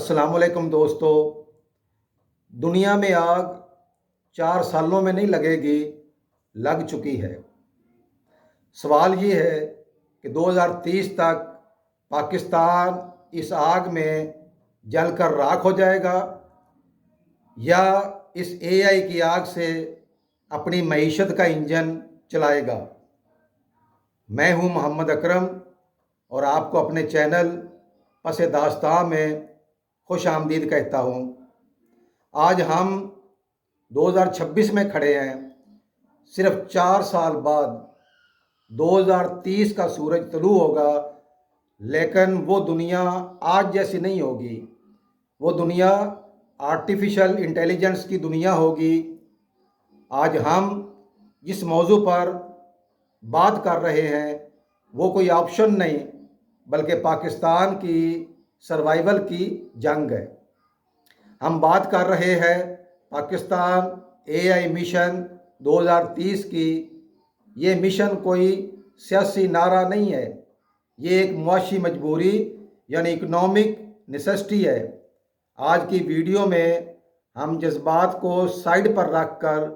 अस्सलाम वालेकुम दोस्तों। दुनिया में आग 4 सालों में नहीं लगेगी, लग चुकी है। सवाल ये है कि 2030 तक पाकिस्तान इस आग में जलकर राख हो जाएगा या इस एआई की आग से अपनी मईशत का इंजन चलाएगा। मैं हूं मोहम्मद अकरम और आपको अपने चैनल पस दास्तां में खुश आमदीद कहता हूं। आज हम 2026 में खड़े हैं। सिर्फ 4 साल बाद 2030 का सूरज तुलू होगा, लेकिन वो दुनिया आज जैसी नहीं होगी। वो दुनिया आर्टिफिशियल इंटेलिजेंस की दुनिया होगी। आज हम जिस मौजू पर बात कर रहे हैं वो कोई ऑप्शन नहीं बल्कि पाकिस्तान की सर्वाइवल की जंग है। हम बात कर रहे हैं पाकिस्तान एआई मिशन 2030 की। ये मिशन कोई सियासी नारा नहीं है, ये एक मुआशी मजबूरी यानी इकोनॉमिक नेसेसिटी है। आज की वीडियो में हम जज्बात को साइड पर रख कर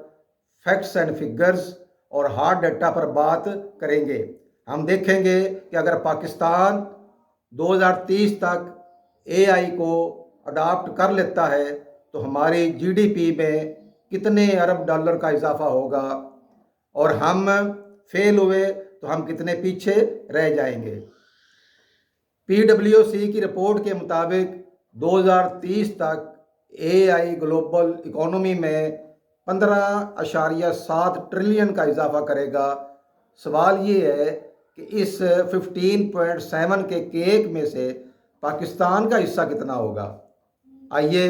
फैक्ट्स एंड फिगर्स और हार्ड डाटा पर बात करेंगे। हम देखेंगे कि अगर पाकिस्तान 2030 तक एआई को अडॉप्ट कर लेता है तो हमारी जीडीपी में कितने अरब डॉलर का इजाफा होगा और हम फेल हुए तो हम कितने पीछे रह जाएंगे। पीडब्ल्यूसी की रिपोर्ट के मुताबिक 2030 तक एआई ग्लोबल इकोनॉमी में 15.7 ट्रिलियन का इजाफा करेगा। सवाल ये है कि इस 15.7 के केक में से पाकिस्तान का हिस्सा कितना होगा। आइए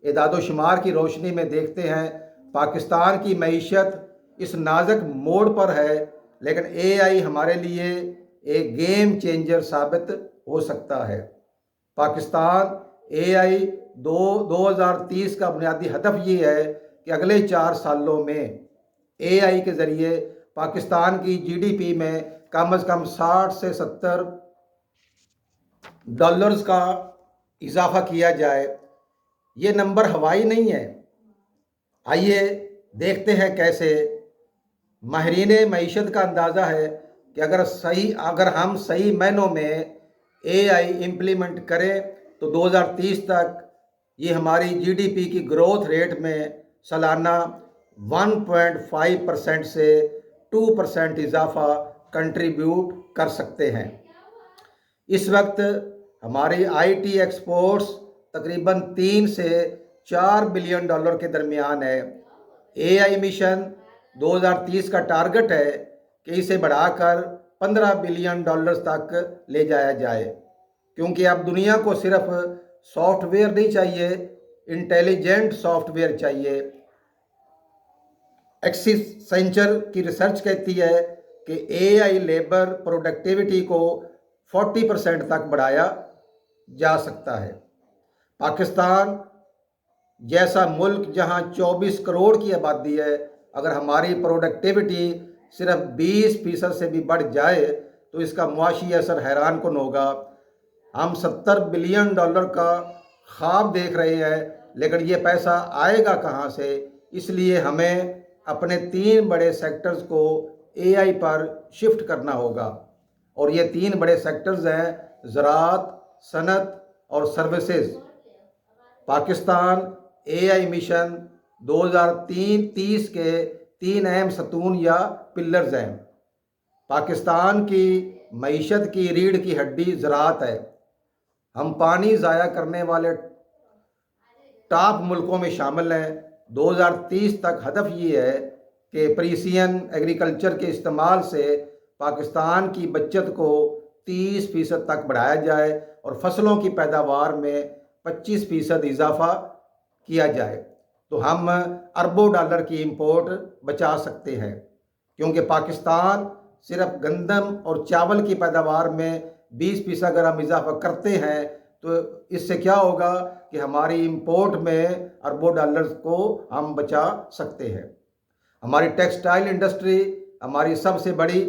इदाद-ओ-शुमार की रोशनी में देखते हैं। पाकिस्तान की मईशत इस नाजुक मोड़ पर है, लेकिन एआई हमारे लिए एक गेम चेंजर साबित हो सकता है। पाकिस्तान एआई 2030 का बुनियादी हदफ ये है कि अगले 4 सालों में एआई के ज़रिए पाकिस्तान की जीडीपी में कम से कम 60 से 70 डॉलर्स का इजाफा किया जाए। ये नंबर हवाई नहीं है। आइए देखते हैं कैसे। माहिरीन मईशत का अंदाज़ा है कि अगर हम सही मायनों में एआई इम्प्लीमेंट करें तो 2030 तक ये हमारी जीडीपी की ग्रोथ रेट में सालाना 1.5% से 2% इजाफा कंट्रीब्यूट कर सकते हैं। इस वक्त हमारी आईटी एक्सपोर्ट्स तकरीबन 3 से 4 बिलियन डॉलर के दरमियान है। एआई मिशन 2030 का टारगेट है कि इसे बढ़ाकर 15 बिलियन डॉलर्स तक ले जाया जाए, क्योंकि अब दुनिया को सिर्फ सॉफ्टवेयर नहीं चाहिए, इंटेलिजेंट सॉफ्टवेयर चाहिए। एक्सेंचर की रिसर्च कहती है कि एआई लेबर प्रोडक्टिविटी को 40% तक बढ़ाया जा सकता है। पाकिस्तान जैसा मुल्क जहां 24 करोड़ की आबादी है, अगर हमारी प्रोडक्टिविटी सिर्फ 20% से भी बढ़ जाए तो इसका मुआशी असर हैरान कुन होगा। हम 70 बिलियन डॉलर का ख्वाब देख रहे हैं, लेकिन ये पैसा आएगा कहां से। इसलिए हमें अपने 3 बड़े सेक्टर्स को एआई पर शिफ्ट करना होगा, और ये 3 बड़े सेक्टर्स हैं ज़राअत, सनत और सर्विसेज। पाकिस्तान एआई मिशन 2030 के 3 अहम सतून या पिलर्स हैं। पाकिस्तान की मईशत की रीढ़ की हड्डी ज़राअत है। हम पानी ज़ाया करने वाले टॉप मुल्कों में शामिल हैं। 2030 तक हदफ ये है कि प्रीसियन एग्रीकल्चर के इस्तेमाल से पाकिस्तान की बचत को 30% तक बढ़ाया जाए और फसलों की पैदावार में 25% इजाफा किया जाए तो हम अरबों डॉलर की इंपोर्ट बचा सकते हैं। क्योंकि पाकिस्तान सिर्फ गंदम और चावल की पैदावार में 20% अगर हम इजाफा करते हैं तो इससे क्या होगा कि हमारी इंपोर्ट में अरबों डॉलर्स को हम बचा सकते हैं। हमारी टेक्सटाइल इंडस्ट्री हमारी सबसे बड़ी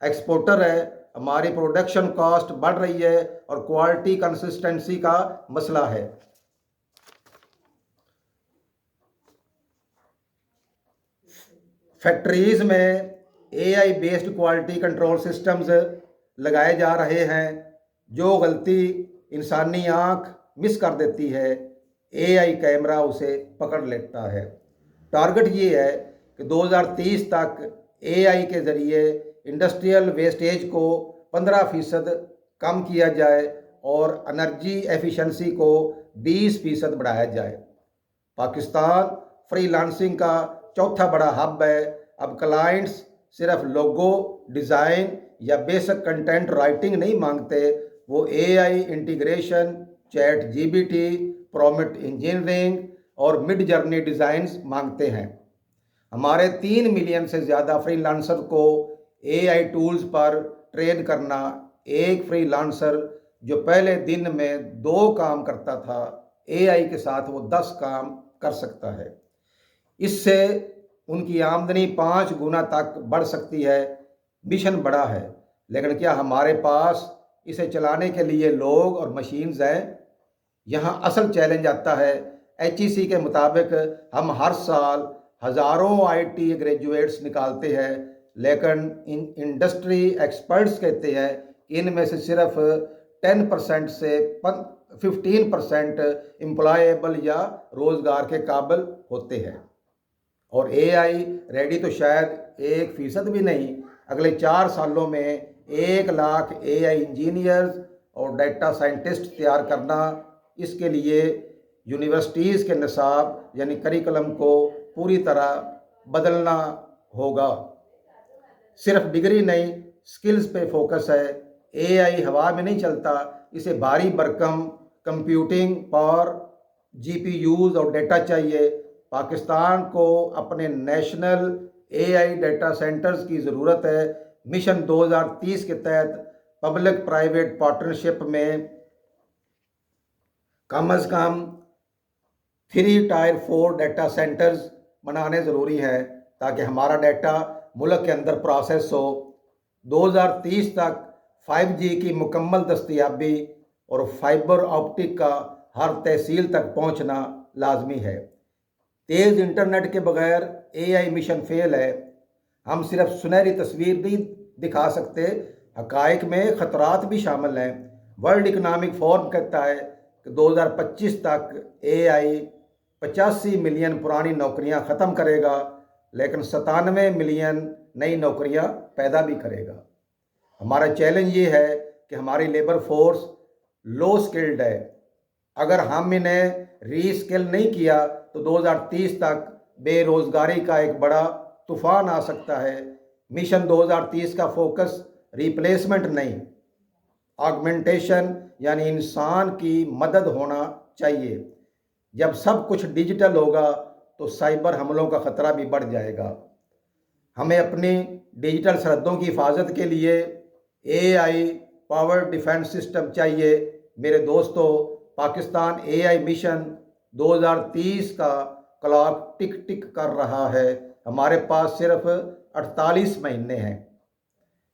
एक्सपोर्टर है। हमारी प्रोडक्शन कॉस्ट बढ़ रही है और क्वालिटी कंसिस्टेंसी का मसला है। फैक्ट्रीज़ में AI based quality control systems लगाए जा रहे हैं। जो गलती इंसानी आँख मिस कर देती है, AI कैमरा उसे पकड़ लेता है। टारगेट ये है कि 2030 तक AI के ज़रिए इंडस्ट्रियल वेस्टेज को 15% कम किया जाए और एनर्जी एफिशिएंसी को 20% बढ़ाया जाए। पाकिस्तान फ्रीलांसिंग का चौथा बड़ा हब है। अब क्लाइंट्स सिर्फ लोगो डिज़ाइन या बेसिक कंटेंट राइटिंग नहीं मांगते, वो AI integration, ChatGPT, prompt engineering और मिड जर्नी डिज़ाइंस मांगते हैं। हमारे 3 मिलियन से ज़्यादा फ्रीलांसर को AI टूल्स पर ट्रेन करना, एक फ्रीलांसर जो पहले दिन में 2 काम करता था, AI के साथ वो 10 काम कर सकता है। इससे उनकी आमदनी 5 गुना तक बढ़ सकती है। मिशन बड़ा है, लेकिन क्या हमारे पास इसे चलाने के लिए लोग और मशीन्स हैं? यहाँ असल चैलेंज आता है। HEC के मुताबिक हम हर साल हज़ारों IT ग्रेजुएट्स निकालते हैं, लेकिन इंडस्ट्री एक्सपर्ट्स कहते हैं कि इनमें से सिर्फ 10% से 15% एम्प्लॉयबल या रोज़गार के काबिल होते हैं। और AI रेडी तो शायद 1% भी नहीं। अगले 4 सालों में 1 लाख AI इंजीनियर्स और डाटा साइंटिस्ट तैयार करना, इसके लिए यूनिवर्सिटीज़ के निसाब यानी करिकुलम को पूरी तरह बदलना होगा। सिर्फ डिग्री नहीं, स्किल्स पे फोकस है। AI हवा में नहीं चलता, इसे भारी भरकम कंप्यूटिंग पावर, GPUs और डेटा चाहिए। पाकिस्तान को अपने नेशनल AI डाटा सेंटर्स की ज़रूरत है। मिशन 2030 के तहत पब्लिक प्राइवेट पार्टनरशिप में कम से कम 3 टायर 4 डाटा सेंटर्स बनाने ज़रूरी है, ताकि हमारा डाटा मुल्क के अंदर प्रोसेस हो। 2030 तक 5G की मुकम्मल दस्तयाबी और फाइबर ऑप्टिक का हर तहसील तक पहुंचना लाजमी है। तेज़ इंटरनेट के बगैर AI मिशन फेल है। हम सिर्फ सुनहरी तस्वीर नहीं दिखा सकते, हक़ाइक़ में ख़तरात भी शामिल हैं। वर्ल्ड इकनॉमिक फोरम कहता है कि 2025 तक AI 85 मिलियन पुरानी नौकरियां ख़त्म करेगा, लेकिन 97 मिलियन नई नौकरियां पैदा भी करेगा। हमारा चैलेंज ये है कि हमारी लेबर फोर्स लो स्किल्ड है। अगर हम इन्हें रीस्किल नहीं किया तो 2030 तक बेरोज़गारी का एक बड़ा तूफ़ान आ सकता है। मिशन 2030 का फोकस रिप्लेसमेंट नहीं, ऑगमेंटेशन यानी इंसान की मदद होना चाहिए। जब सब कुछ डिजिटल होगा तो साइबर हमलों का ख़तरा भी बढ़ जाएगा। हमें अपनी डिजिटल सरहदों की हिफाजत के लिए AI पावर डिफेंस सिस्टम चाहिए। मेरे दोस्तों, पाकिस्तान AI मिशन 2030 का क्लॉक टिक टिक कर रहा है। हमारे पास सिर्फ 48 महीने हैं।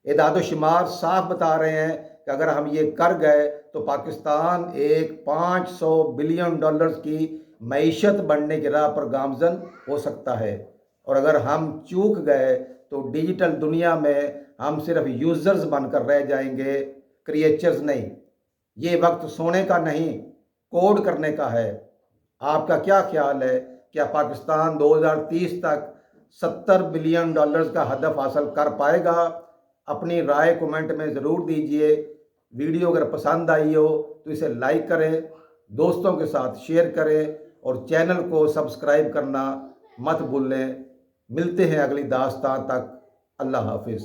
इदाद-ओ-शुमार साफ बता रहे हैं कि अगर हम ये कर गए तो पाकिस्तान एक $500 बिलियन की मईशत बनने की राह पर गामजन हो सकता है। और अगर हम चूक गए तो डिजिटल दुनिया में हम सिर्फ यूज़र्स बनकर रह जाएंगे, क्रिएचर्स नहीं। ये वक्त सोने का नहीं, कोड करने का है। आपका क्या ख्याल है? क्या पाकिस्तान 2030 तक $70 बिलियन का हदफ हासिल कर पाएगा? अपनी राय कमेंट में ज़रूर दीजिए। वीडियो अगर पसंद आई हो तो इसे लाइक करें, दोस्तों के साथ शेयर करें और चैनल को सब्सक्राइब करना मत भूलें। मिलते हैं अगली दास्तान तक। अल्लाह हाफिज़।